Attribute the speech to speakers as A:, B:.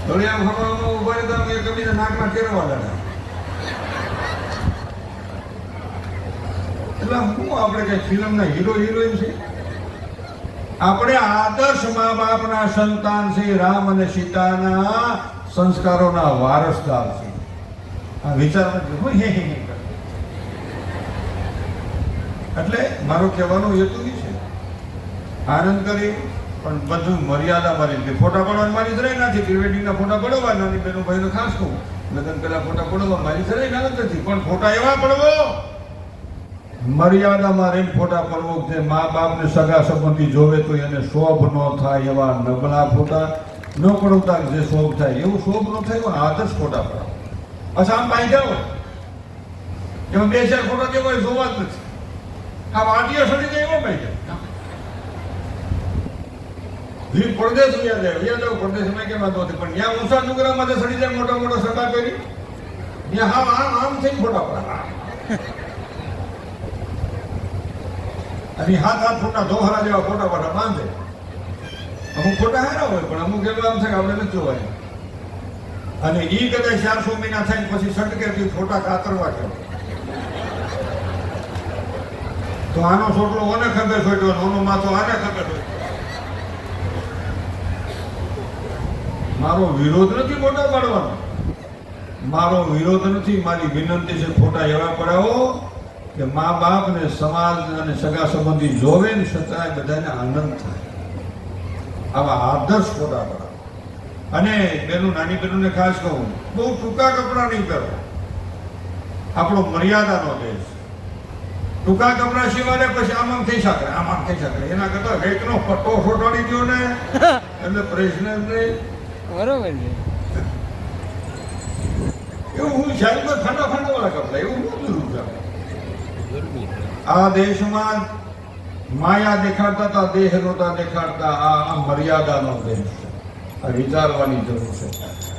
A: ધોળિયા ફરવામાં ઉભા રહેતા અમે કબીને નાકના કેરવા લાગ્યા. એટલે હું આપણે કઈ ફિલ્મના હીરો હિરોઈન છે? આપણે આદર્શ મા બાપના સંતાન છે, રામ અને સીતાના સંસ્કારોના વારસદાર છે. આ વિચારમાં એટલે મારો કહેવાનો હેતુ એ છે, આનંદ કરી પણ બધું મર્યાદામાં રહી. ફોટા પાડવાની મારી જરાય નથી, પ્રી વેડિંગના ફોટા પડવા નાની બેનો ભાઈનો ખાસ કહું, લગ્ન પેલા ફોટા પડવા મારી જરાય ના નથી, પણ ફોટા એવા પડવો મર્યાદામાં રહીને ફોટા પડવો છે. મા બાપને સગા સંબંધી જોવે તો એને શોભ ન થાય એવા નબળા ફોટા ન પડવતા, જે શોભ થાય એવું શોભ ન થાય એવા આદર્શ ફોટા પડાવો. અચ્છા આમ પાઈ જાઓ એમાં 2-4 ફોટા કેવો જોવા જ નથી. આ વાટીઓ સડી જાય એવો પાઈ જાય. પરદેશ પરદેશમાં કેમ વાંધો નથી, પણ ત્યાં ઊંચા ડુંગરામાં સડી જાય મોટા મોટા સગા કરી ત્યાં આમ થઈને ફોટા પડા. અને 7-8 ફૂટના ધોહરા જેવા ફોટા પાટા બાંધે. અમુક ફોટા હારા હોય પણ અમુક એવા આમ થાય આપણે નથી જોવાય. અને ઈ કદાચ 400 મહિના થાય પછી સટકે ફોટા કાતરવા કે તો આનો છોટલો ઓને ખબર છોટ્યો, ઓનો માથો આને ખબર હોય. મારો વિરોધ નથી ફોટા પાડવાનો, મારો વિરોધ નથી, મારી વિનંતી છે ફોટા એવા પડાવો કે મા બાપ ને સમાજ અને સગા સંબંધી જોવે ને છતાં બધાને આનંદ થાય. આવા આદર્શ ફોટા પડાવો. અને બેનું નાની બેનોને ખાસ કહું, બહુ ટૂંકા કપડાં નહીં પહેરો. આપણો મર્યાદાનો દેશ. ટૂંકા કપડાં સિવાય પછી આમ થઈ શકે, આમ થઈ શકે. એના કરતા રેકનો પટ્ટો ફોટાડી દો ને એટલે પ્રશ્ન નહીં.
B: બરોબર છે.
A: એવું હું સાહેબમાં ઠંડા વાળા કપડા એવું બધું છે. આ દેશમાં માયા દેખાડતા હતા, દેહ નહોતા દેખાડતા. આ મર્યાદાનો દેશ છે. આ વિચારવાની જરૂર છે.